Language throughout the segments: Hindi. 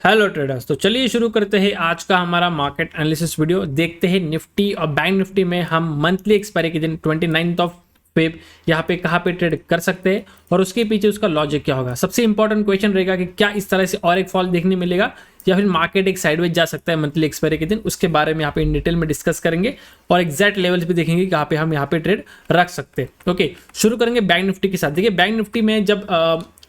Hello traders. तो चलिए शुरू करते हैं आज का हमारा मार्केट एनालिसिस वीडियो। देखते हैं निफ्टी और बैंक निफ्टी में हम मंथली एक्सपायरी के दिन 29 ऑफ फेब यहाँ पे कहाँ पे ट्रेड कर सकते हैं और उसके पीछे उसका लॉजिक क्या होगा। सबसे इंपॉर्टेंट क्वेश्चन रहेगा कि क्या इस तरह से और एक फॉल देखने मिलेगा या फिर मार्केट एक साइडवेज जा सकता है मंथली एक्सपायरी के दिन। उसके बारे में यहाँ पे इन डिटेल में डिस्कस करेंगे और एग्जैक्ट लेवल्स भी देखेंगे कहाँ पे हम यहाँ पे ट्रेड रख सकते हैं। ओके, शुरू करेंगे बैंक निफ्टी के साथ। देखिए बैंक निफ्टी में जब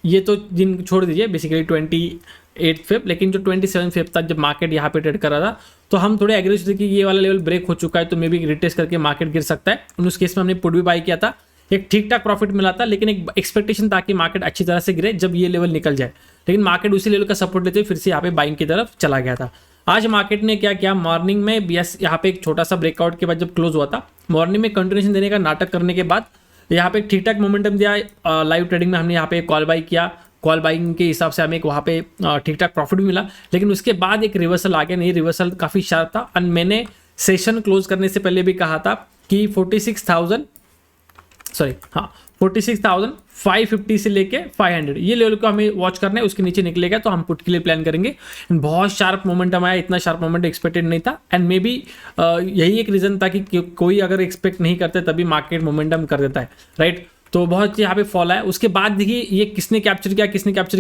ये तो दिन छोड़ दीजिए बेसिकली 28 फेब, लेकिन जो 27 फेब तक जब मार्केट यहाँ पे ट्रेड कर रहा था तो हम थोड़े एग्रेसिव थे कि ये वाला लेवल ब्रेक हो चुका है तो मे भी रिटेस्ट करके मार्केट गिर सकता है। उस केस में हमने पुट भी बाई किया था, एक ठीक ठाक प्रॉफिट मिला था, लेकिन एक एक्सपेक्टेशन था कि मार्केट अच्छी तरह से गिरे जब ये लेवल निकल जाए, लेकिन मार्केट उसी लेवल का सपोर्ट लेते हुए फिर से यहाँ पे बाइंग की तरफ चला गया था। आज मार्केट ने क्या किया, मॉर्निंग में यस यहाँ पे एक छोटा सा ब्रेकआउट के बाद जब क्लोज हुआ था, मॉर्निंग में कंटिन्यूशन देने का नाटक करने के बाद यहाँ पे ठीक ठाक मोमेंटम दिया। लाइव ट्रेडिंग में हमने यहाँ पे कॉल बाई किया, कॉल बाइंग के हिसाब से हमें वहाँ पे ठीक ठाक प्रॉफिट भी मिला, लेकिन उसके बाद एक रिवर्सल आ गया। नहीं, रिवर्सल काफ़ी शार्प था और मैंने सेशन क्लोज करने से पहले भी कहा था कि 46,550 से लेके 500 ये लेवल को हमें वॉच करना है। उसके नीचे निकलेगा तो हम पुट के लिए प्लान करेंगे। बहुत शार्प मोमेंटम आया, इतना शार्प मोमेंट एक्सपेक्टेड नहीं था एंड मे बी यही एक रीज़न था कि कोई अगर एक्सपेक्ट नहीं करते तभी मार्केट मोमेंटम कर देता है, राइट। तो बहुत यहाँ पे फॉल आया। उसके बाद देखिए ये किसने कैप्चर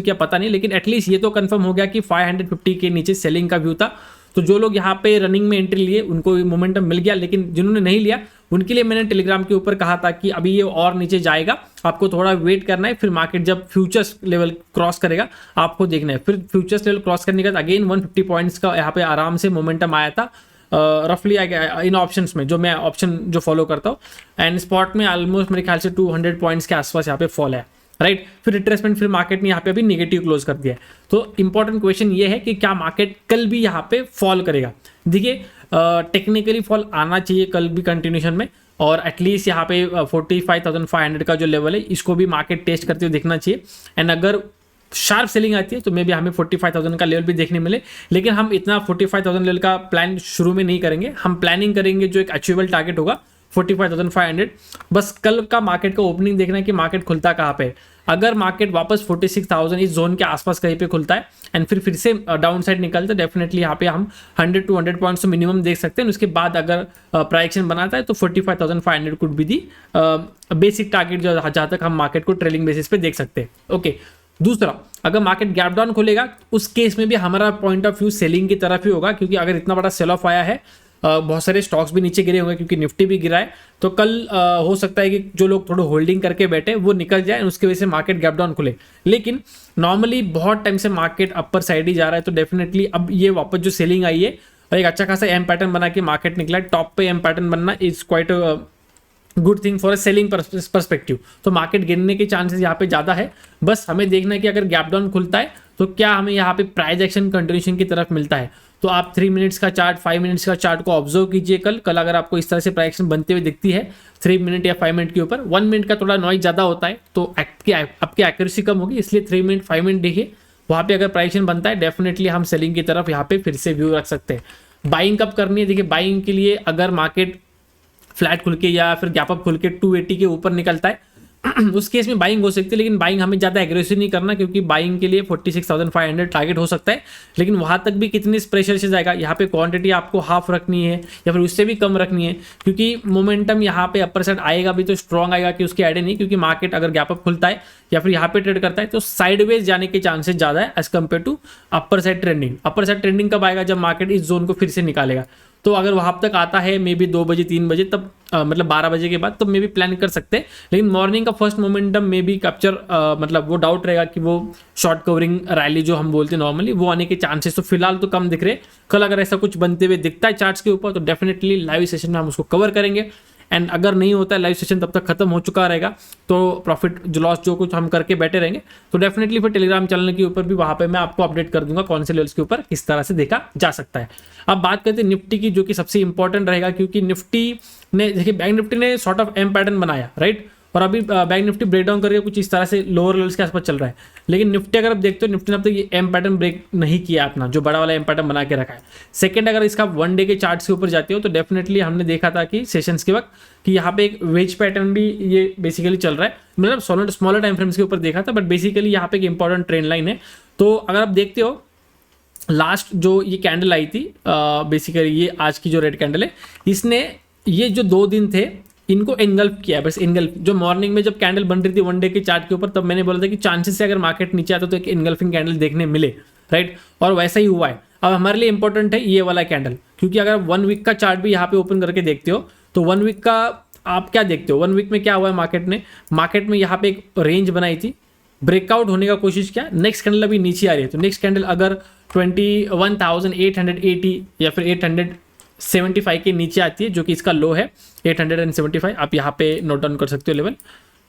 किया पता नहीं, लेकिन एटलीस्ट ये तो कंफर्म हो गया कि 550 के नीचे सेलिंग का व्यू था। तो जो लोग यहाँ पे रनिंग में एंट्री लिए उनको मोमेंटम मिल गया, लेकिन जिन्होंने नहीं लिया उनके लिए मैंने टेलीग्राम के ऊपर कहा था कि अभी ये और नीचे जाएगा, आपको थोड़ा वेट करना है, फिर मार्केट जब फ्यूचर्स लेवल क्रॉस करेगा आपको देखना है। फिर फ्यूचर्स लेवल क्रॉस करने के बाद अगेन 150 पॉइंट्स का यहाँ पे आराम से मोमेंटम आया था रफली इन ऑप्शंस में, जो मैं ऑप्शन जो फॉलो करता हूँ, एंड स्पॉट में ऑलमोस्ट मेरे ख्याल से 200 पॉइंट्स के आसपास यहाँ पे फॉल है, राइट। फिर रिट्रेसमेंट, फिर मार्केट ने यहाँ पे अभी नेगेटिव क्लोज कर दिया है। तो इंपॉर्टेंट क्वेश्चन ये है कि क्या मार्केट कल भी यहाँ पे फॉल करेगा। देखिए टेक्निकली फॉल आना चाहिए कल भी कंटिन्यूशन में, और एटलीस्ट यहाँ पे 45,500 का जो लेवल है इसको भी मार्केट टेस्ट करते हुए देखना चाहिए। एंड अगर शार्प सेलिंग आती है तो मे बी हमें 45,000 का लेवल भी देखने मिले, लेकिन हम इतना 45,000 लेवल का प्लान शुरू में नहीं करेंगे। हम प्लानिंग करेंगे जो एक अचीवेबल टारगेट होगा 45,500। बस कल का मार्केट का ओपनिंग देखना है कि मार्केट खुलता कहाँ पे। अगर मार्केट वापस 46,000 इस जोन के आसपास कहीं पे खुलता है एंड फिर से डाउन साइड निकलता है, डेफिनेटली यहाँ पे हम 100 to 100 पॉइंट्स तो मिनिमम देख सकते हैं। उसके बाद अगर प्राइक्शन बनाता है तो 45,500 could be the basic target जो जहाँ तक हम मार्केट को ट्रेलिंग बेसिस पे देख सकते हैं। ओके, दूसरा, अगर मार्केट गैप डाउन खोलेगा उस केस में भी हमारा पॉइंट ऑफ व्यू सेलिंग की तरफ ही होगा, क्योंकि अगर इतना बड़ा सेल ऑफ आया है, बहुत सारे स्टॉक्स भी नीचे गिरे होंगे क्योंकि निफ्टी भी गिरा है, तो कल हो सकता है कि जो लोग थोड़े होल्डिंग करके बैठे वो निकल जाए, उसकी वजह से मार्केट गैप डाउन खुले। लेकिन नॉर्मली बहुत टाइम से मार्केट अपर साइड ही जा रहा है, तो डेफिनेटली अब ये वापस जो सेलिंग आई है और एक अच्छा खासा एम पैटर्न बना के मार्केट निकला है, टॉप पे एम पैटर्न बनना is quite good thing for a selling perspective. तो मार्केट गिरने के चांसेस यहाँ पे ज़्यादा है। बस हमें देखना है कि अगर गैप डाउन खुलता है तो क्या हमें यहाँ पे प्राइस एक्शन कंटिन्यूशन की तरफ मिलता है। तो आप 3 मिनट्स का चार्ट, 5 मिनट्स का चार्ट को ऑब्जर्व कीजिए। कल अगर आपको इस तरह से प्राइस एक्शन बनते हुए दिखती है 3 मिनट या 5 मिनट के ऊपर, 1 मिनट का थोड़ा नॉइज ज़्यादा होता है तो आपकी एक्यूरेसी कम होगी, इसलिए 3 मिनट 5 मिनट देखिए, वहाँ पे अगर प्राइस एक्शन बनता है डेफिनेटली हम सेलिंग की तरफ यहाँ पे फिर से व्यू रख सकते हैं। बाइंग कब करनी है, देखिए बाइंग के लिए अगर मार्केट फ्लैट खुल के या फिर गैप अप खुल के 280 के ऊपर निकलता है उस केस में बाइंग हो सकती है, लेकिन बाइंग हमें ज़्यादा एग्रेसिव नहीं करना, क्योंकि बाइंग के लिए 46,500 टारगेट हो सकता है, लेकिन वहाँ तक भी कितनी प्रेशर से जाएगा। यहाँ पे क्वांटिटी आपको हाफ रखनी है या फिर उससे भी कम रखनी है, क्योंकि मोमेंटम यहाँ पे अपर साइड आएगा भी तो स्ट्रॉन्ग आएगा कि उसकी आइडिया नहीं, क्योंकि मार्केट अगर गैप अप खुलता है या फिर यहाँ पे ट्रेड करता है तो साइडवेज जाने के चांसेस ज़्यादा है as compare to upper side trending. Upper side trending कब आएगा, जब मार्केट इस जोन को फिर से निकालेगा। तो अगर वहाँ तक आता है मे बी 2 बजे 3 बजे, तब मतलब 12 बजे के बाद, तो मे बी प्लान कर सकते हैं। लेकिन मॉर्निंग का first momentum may be capture मतलब वो डाउट रहेगा कि वो शॉर्ट कवरिंग रैली जो हम बोलते हैं नॉर्मली, वो आने के चांसेस तो फिलहाल तो कम दिख रहे। कल अगर ऐसा कुछ बनते हुए दिखता है चार्ट्स के ऊपर तो डेफिनेटली लाइव सेशन में हम उसको कवर करेंगे, एंड अगर नहीं होता है लाइव सेशन तब तक खत्म हो चुका रहेगा, तो प्रॉफिट जो लॉस जो कुछ हम करके बैठे रहेंगे। तो डेफिनेटली फिर टेलीग्राम चैनल के ऊपर भी वहाँ पे मैं आपको अपडेट कर दूंगा कौन से लेवल्स के ऊपर किस तरह से देखा जा सकता है। अब बात करते हैं निफ्टी की, जो कि सबसे इंपॉर्टेंट रहेगा, क्योंकि निफ्टी ने देखिए बैंक निफ्टी ने सॉर्ट ऑफ एम पैटर्न बनाया, राइट, और अभी बैंक निफ्टी ब्रेक डाउन करके कुछ इस तरह से लोअर लेवल्स के आसपास चल रहा है। लेकिन निफ्टी अगर आप देखते हो, निफ्टी ने अब तक ये एम पैटर्न ब्रेक नहीं किया अपना, जो बड़ा वाला एम पैटर्न बना के रखा है। सेकंड, अगर इसका 1 डे के चार्ट्स के ऊपर जाते हो तो डेफिनेटली हमने देखा था कि सेशंस के वक्त कि यहाँ पे एक वेज पैटर्न भी ये बेसिकली चल रहा है, मतलब स्मॉलर टाइम फ्रेम्स के ऊपर देखा था, बट बेसिकली यहाँ पे एक इंपॉर्टेंट ट्रेंड लाइन है। तो अगर आप देखते हो लास्ट जो ये कैंडल आई थी बेसिकली ये आज की जो रेड कैंडल है, इसने ये जो 2 दिन थे इनको एनगल्फ किया, बस एनगल्फ। जो मॉर्निंग में जब कैंडल बन रही थी वन डे के चार्ट के ऊपर, तब मैंने बोला था कि चांसेस है अगर मार्केट नीचे आता तो एक एनगल्फिंग कैंडल देखने मिले, राइट, और वैसा ही हुआ है। अब हमारे लिए इंपॉर्टेंट है ये वाला कैंडल, क्योंकि अगर 1 वीक का चार्ट भी यहाँ पे ओपन करके देखते हो तो 1 वीक का आप क्या देखते हो, 1 वीक में क्या हुआ है मार्केट में यहाँ पे एक रेंज बनाई थी, ब्रेकआउट होने का कोशिश किया, नेक्स्ट कैंडल अभी नीचे आ रही है, तो नेक्स्ट कैंडल अगर 21,880 या फिर 875 के नीचे आती है, जो कि इसका लो है 875, आप यहाँ पे नोट डाउन कर सकते हो लेवल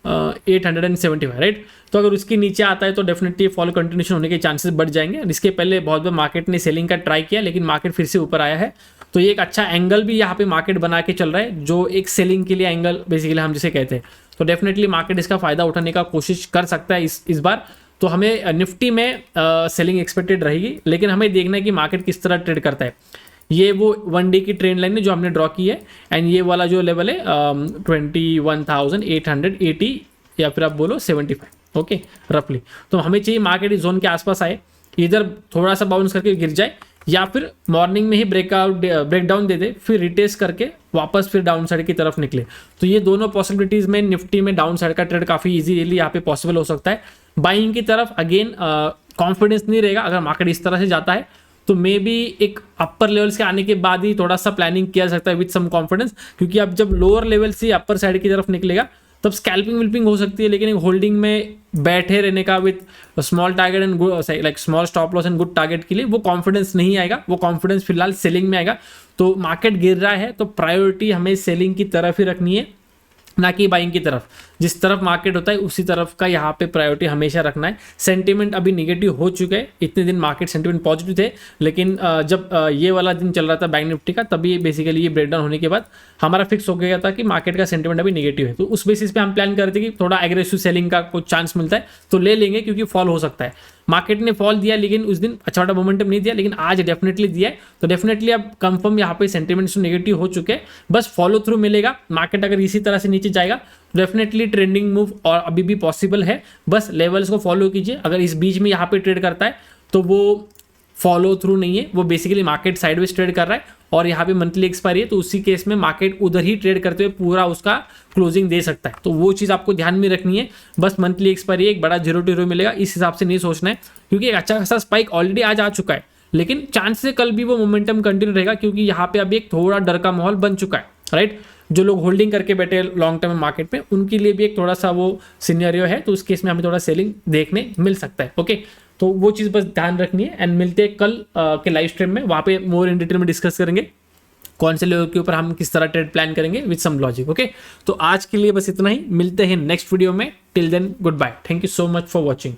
875, राइट। तो अगर उसके नीचे आता है तो डेफिनेटली फॉल कंटिन्यूशन होने के चांसेस बढ़ जाएंगे। इसके पहले बहुत बार मार्केट ने सेलिंग का ट्राई किया, लेकिन मार्केट फिर से ऊपर आया है, तो ये एक अच्छा एंगल भी यहाँ पे मार्केट बना के चल रहा है, जो एक सेलिंग के लिए एंगल बेसिकली हम जिसे कहते हैं। तो डेफिनेटली मार्केट इसका फायदा उठाने का कोशिश कर सकता है इस बार। तो हमें निफ्टी में सेलिंग एक्सपेक्टेड रहेगी, लेकिन हमें देखना है कि मार्केट किस तरह ट्रेड करता है। ये वो 1 डे की ट्रेंड लाइन है जो हमने ड्रॉ की है, एंड ये वाला जो लेवल है 21,880 या फिर आप बोलो 75, ओके रफली। तो हमें चाहिए मार्केट इस जोन के आसपास आए, इधर थोड़ा सा बाउंस करके गिर जाए, या फिर मॉर्निंग में ही ब्रेकडाउन दे दे, फिर रिटेस्ट करके वापस फिर डाउन साइड की तरफ निकले। तो ये दोनों पॉसिबिलिटीज में निफ्टी में डाउन साइड का ट्रेड काफी इजीली यहाँ पे पॉसिबल हो सकता है। बाइंग की तरफ अगेन कॉन्फिडेंस नहीं रहेगा, अगर मार्केट इस तरह से जाता है तो मे बी एक अपर लेवल्स के आने के बाद ही थोड़ा सा प्लानिंग किया जा सकता है विद सम कॉन्फिडेंस, क्योंकि अब जब लोअर लेवल से अपर साइड की तरफ निकलेगा तब स्कैल्पिंग विल्पिंग हो सकती है, लेकिन एक होल्डिंग में बैठे रहने का with small target and like small stop loss and good target के लिए वो कॉन्फिडेंस नहीं आएगा, वो कॉन्फिडेंस फिलहाल सेलिंग में आएगा। तो मार्केट गिर रहा है तो प्रायोरिटी हमें सेलिंग की तरफ ही रखनी है, ना कि बाइंग की तरफ। जिस तरफ मार्केट होता है उसी तरफ का यहाँ पे प्रायोरिटी हमेशा रखना है। सेंटीमेंट अभी नेगेटिव हो चुके हैं, इतने दिन मार्केट सेंटीमेंट पॉजिटिव थे, लेकिन जब ये वाला दिन चल रहा था बैंक निफ्टी का, तभी बेसिकली ये ब्रेकडाउन होने के बाद हमारा फिक्स हो गया था कि मार्केट का सेंटीमेंट अभी नेगेटिव है। तो उस बेसिस पे हम प्लान कर रहे थे कि थोड़ा एग्रेसिव सेलिंग का कुछ चांस मिलता है तो ले लेंगे, क्योंकि फॉल हो सकता है। मार्केट ने फॉल दिया लेकिन उस दिन अच्छा बड़ा मोमेंटम नहीं दिया, लेकिन आज डेफिनेटली दिया है। तो डेफिनेटली अब कंफर्म यहाँ पे सेंटीमेंट्स नेगेटिव हो चुके हैं, बस फॉलो थ्रू मिलेगा। मार्केट अगर इसी तरह से नीचे जाएगा तो डेफिनेटली ट्रेंडिंग मूव और अभी भी पॉसिबल है, बस लेवल्स को फॉलो कीजिए। अगर इस बीच में यहाँ पे ट्रेड करता है तो वो फॉलो थ्रू नहीं है, वो बेसिकली मार्केट साइडवेज ट्रेड कर रहा है, और यहाँ पे मंथली एक्सपायरी है, तो उसी केस में मार्केट उधर ही ट्रेड करते हुए पूरा उसका क्लोजिंग दे सकता है। तो वो चीज़ आपको ध्यान में रखनी है, बस मंथली एक्सपायरी एक बड़ा 0 मिलेगा, इस हिसाब से नहीं सोचना है, क्योंकि एक अच्छा खासा स्पाइक ऑलरेडी आज आ चुका है, लेकिन चांस से कल भी वो मोमेंटम कंटिन्यू रहेगा, क्योंकि यहाँ पे अभी एक थोड़ा डर का माहौल बन चुका है, राइट। जो लोग होल्डिंग करके बैठे लॉन्ग टर्म मार्केट में, उनके लिए भी एक थोड़ा सा वो सिनेरियो है, तो उस केस में हमें थोड़ा सेलिंग देखने मिल सकता है, ओके। तो वो चीज़ बस ध्यान रखनी है, एंड मिलते हैं कल के लाइव स्ट्रीम में, वहाँ पे मोर इन डिटेल में डिस्कस करेंगे कौन से लेवल के ऊपर हम किस तरह ट्रेड प्लान करेंगे विद सम लॉजिक, ओके। तो आज के लिए बस इतना ही, मिलते हैं नेक्स्ट वीडियो में। Till then good bye, thank you so much for watching.